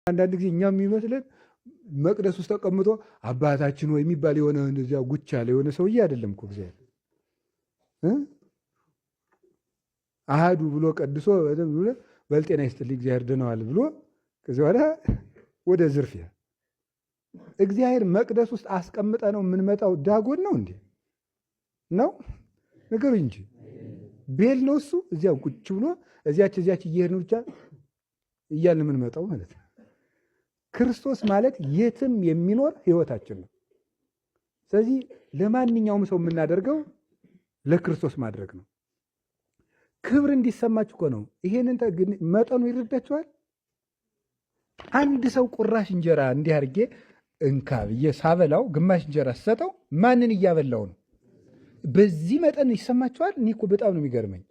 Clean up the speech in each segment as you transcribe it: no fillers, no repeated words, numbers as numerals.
አንዳንድ ጊዜ እኛም የሚመስለን መቅደስ ውስጥ ተቀምጦ አባታችን ወይ የሚባል የሆነ እንደዚያ ጉቻ ያለ የሆነ ሰውዬ አይደለም እኮ እግዚአብሔር አሃዱ ብሎ ቀድሶ በልጤና ይስጥልኝ እግዚአብሔር ድነዋል ብሎ ከዚህ በኋላ ወደ ዝርፊያ እግዚአብሔር መቅደስ ውስጥ አስቀምጠ ነው የምንመጣው። ዳጎን ነው እንዴ ነው ነገሩ እንጂ ቤል ነው እሱ። እዚያው ቁጭ ብሎ እዚያች እየሄድን ብቻ እያልን የምንመጣው ማለት ነው። ክርስቶስ ማለት የትም የሚኖር ህይወታችን ነው። ስለዚህ ለማንኛውም ሰው የምናደርገው ለክርስቶስ ማድረግ ነው። ክብር እንዲሰማችሁ እኮ ነው። ይሄንን መጠኑ ይረዳችኋል። አንድ ሰው ቁራሽ እንጀራ እንዲህ አድርጌ እንካ ብዬ ሳበላው ግማሽ እንጀራ ስሰጠው ማንን እያበላው ነው? በዚህ መጠን ይሰማችኋል። እኔ እኮ በጣም ነው የሚገርመኝ።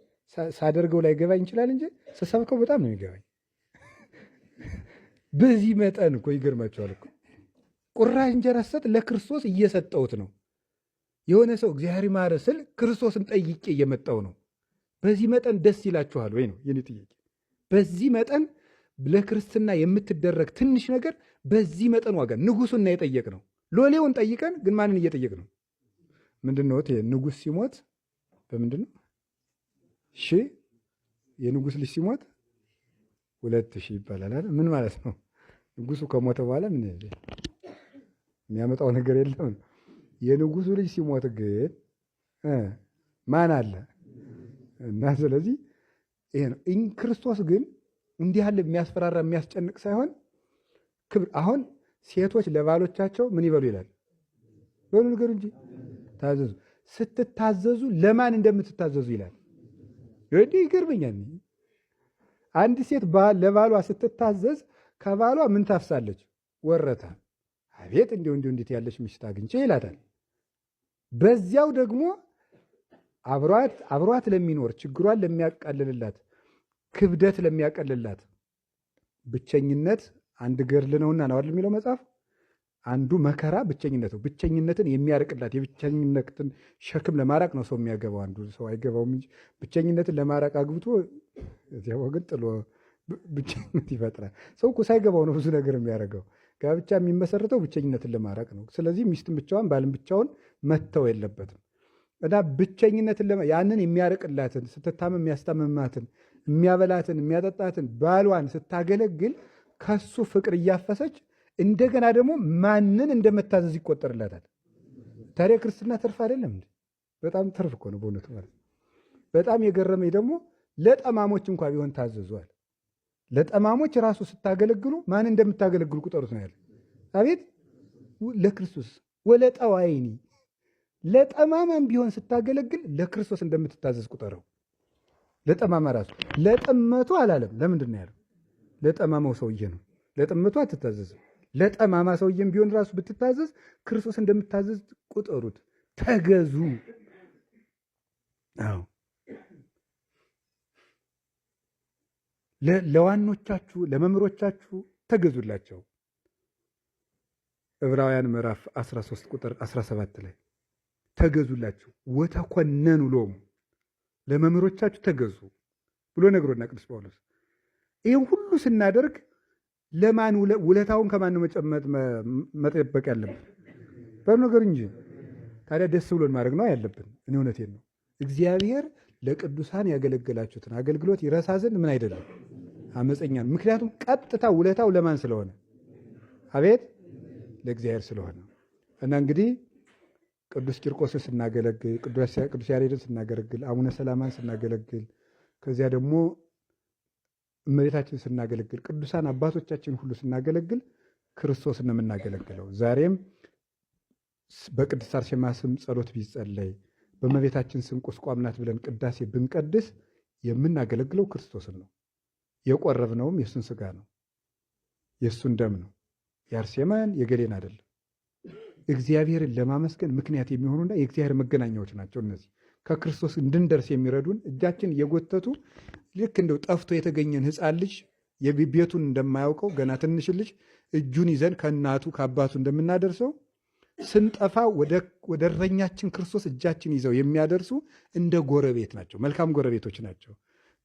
ሳደርገው ላይ ገባኝ ይችላል እንጂ ስሰብከው በጣም ነው የሚገባኝ። በዚህ መጠን እኮ ይገርማችኋል እኮ ቁራሽ እንጀራ ስሰጥ ለክርስቶስ እየሰጠሁት ነው። የሆነ ሰው እግዚአብሔር ይማረ ስል ክርስቶስን ጠይቄ እየመጣው ነው። በዚህ መጠን ደስ ይላችኋል ወይ ነው የኔ ጥያቄ። በዚህ መጠን ለክርስትና የምትደረግ ትንሽ ነገር በዚህ መጠን ዋጋ ንጉሱና የጠየቅ ነው። ሎሌውን ጠይቀን ግን ማንን እየጠየቅ ነው? ምንድነው ንጉስ ሲሞት በምንድነው የንጉስ ልጅ ሲሞት 2000 ይባላል አይደል? ምን ማለት ነው? ንጉሱ ከሞተ በኋላ ምን የሚያመጣው ነገር የለም። የንጉሱ ልጅ ሲሞት ግን ማን አለ? እና ስለዚህ ይሄ ነው። ክርስቶስ ግን እንዲህ ያለ የሚያስፈራራ የሚያስጨንቅ ሳይሆን ክብር። አሁን ሴቶች ለባሎቻቸው ምን ይበሉ ይላል? በሉ ንገሩ እንጂ ታዘዙ። ስትታዘዙ ለማን እንደምትታዘዙ ይላል። እንዲህ ይገርመኛል። አንድ ሴት ለባሏ ስትታዘዝ ከባሏ ምን ታፍሳለች? ወረታ። አቤት እንዴት ያለች ሚስት አግኝቼ ይላታል። በዚያው ደግሞ አብሯት ለሚኖር ችግሯን ለሚያቃልልላት ክብደት ለሚያቀልላት ብቸኝነት አንድ ገድል ነውና ነው አይደል የሚለው መጽሐፍ። አንዱ መከራ ብቸኝነት ነው። ብቸኝነትን የሚያርቅላት የብቸኝነትን ሸክም ለማራቅ ነው ሰው የሚያገባው። አንዱ ሰው አይገባውም እንጂ ብቸኝነትን ለማራቅ አግብቶ እዚያ ወገን ጥሎ ብቸኝነት ይፈጥራል። ሰው እኮ ሳይገባው ነው ብዙ ነገር የሚያደርገው። ጋብቻ የሚመሰረተው ብቸኝነትን ለማራቅ ነው። ስለዚህ ሚስትን ብቻዋን ባልን ብቻውን መተው የለበትም እና ብቸኝነትን ያንን የሚያርቅላትን ስትታመም የሚያስታምማትን የሚያበላትን የሚያጠጣትን ባሏን ስታገለግል ከሱ ፍቅር እያፈሰች እንደገና ደግሞ ማንን እንደመታዘዝ ይቆጠርላታል። ታዲያ ክርስትና ትርፍ አይደለም እንዴ? በጣም ትርፍ እኮ ነው በእውነቱ ማለት። በጣም የገረመኝ ደግሞ ለጠማሞች እንኳ ቢሆን ታዘዟል። ለጠማሞች ራሱ ስታገለግሉ ማን እንደምታገለግሉ ቁጠሩት ነው ያለ። አቤት ለክርስቶስ ወለጠዋይኒ ለጠማማም ቢሆን ስታገለግል ለክርስቶስ እንደምትታዘዝ ቁጠረው። ለጠማማ ራሱ ለጥመቱ አላለም። ለምንድን ነው ያለው? ለጠማማው ሰውዬ ነው። ለጥመቱ አትታዘዝም። ለጠማማ ሰውዬም ቢሆን ራሱ ብትታዘዝ ክርስቶስ እንደምትታዘዝ ቁጠሩት። ተገዙ። አዎ ለዋኖቻችሁ ለመምህሮቻችሁ ተገዙላቸው። ዕብራውያን ምዕራፍ 13 ቁጥር 17 ላይ ተገዙላቸው። ወተኮነኑ ሎሙ ለመምህሮቻችሁ ተገዙ ብሎ ነግሮና ቅዱስ ጳውሎስ። ይህም ሁሉ ስናደርግ ለማን ውለታውን ከማን ነው መጠበቅ ያለብን? በነገር እንጂ ታዲያ ደስ ብሎን ማድረግ ነው ያለብን። እኔ እውነቴን ነው። እግዚአብሔር ለቅዱሳን ያገለገላችሁትን አገልግሎት ይረሳ ዘንድ ምን አይደለም አመፀኛ። ምክንያቱም ቀጥታ ውለታው ለማን ስለሆነ? አቤት ለእግዚአብሔር ስለሆነ። እና እንግዲህ ቅዱስ ቂርቆስን ስናገለግል፣ ቅዱስ ያሬድን ስናገለግል፣ አቡነ ሰላማን ስናገለግል፣ ከዚያ ደግሞ እመቤታችን ስናገለግል፣ ቅዱሳን አባቶቻችን ሁሉ ስናገለግል ክርስቶስን ነው የምናገለግለው። ዛሬም በቅድስት አርሴማ ስም ጸሎት ቢጸለይ በእመቤታችን ስም ቁስቋም ናት ብለን ቅዳሴ ብንቀድስ የምናገለግለው ክርስቶስን ነው። የቆረብነውም የእሱን ስጋ ነው፣ የእሱን ደም ነው። የአርሴማን የገሌን አይደለም። እግዚአብሔርን ለማመስገን ምክንያት የሚሆኑና የእግዚአብሔር መገናኛዎች ናቸው እነዚህ። ከክርስቶስ እንድንደርስ የሚረዱን እጃችን የጎተቱ ልክ እንደው ጠፍቶ የተገኘን ሕፃን ልጅ ቤቱን እንደማያውቀው ገና ትንሽ ልጅ እጁን ይዘን ከእናቱ ከአባቱ እንደምናደርሰው ስንጠፋ ወደ እረኛችን ክርስቶስ እጃችን ይዘው የሚያደርሱ እንደ ጎረቤት ናቸው፣ መልካም ጎረቤቶች ናቸው።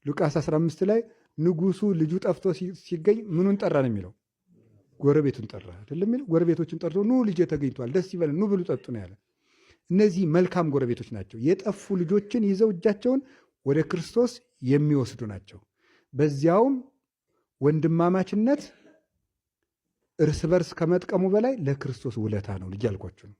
ሉቃስ 15 ላይ ንጉሱ ልጁ ጠፍቶ ሲገኝ ምኑን ጠራ ነው የሚለው? ጎረቤቱን ጠራ አይደለም የሚለው? ጎረቤቶችን ጠርቶ ኑ ልጄ ተገኝቷል፣ ደስ ይበለን፣ ኑ ብሉ ጠጡ ነው ያለ። እነዚህ መልካም ጎረቤቶች ናቸው። የጠፉ ልጆችን ይዘው እጃቸውን ወደ ክርስቶስ የሚወስዱ ናቸው። በዚያውም ወንድማማችነት እርስ በርስ ከመጥቀሙ በላይ ለክርስቶስ ውለታ ነው። ልጅ አልኳችሁ ነው።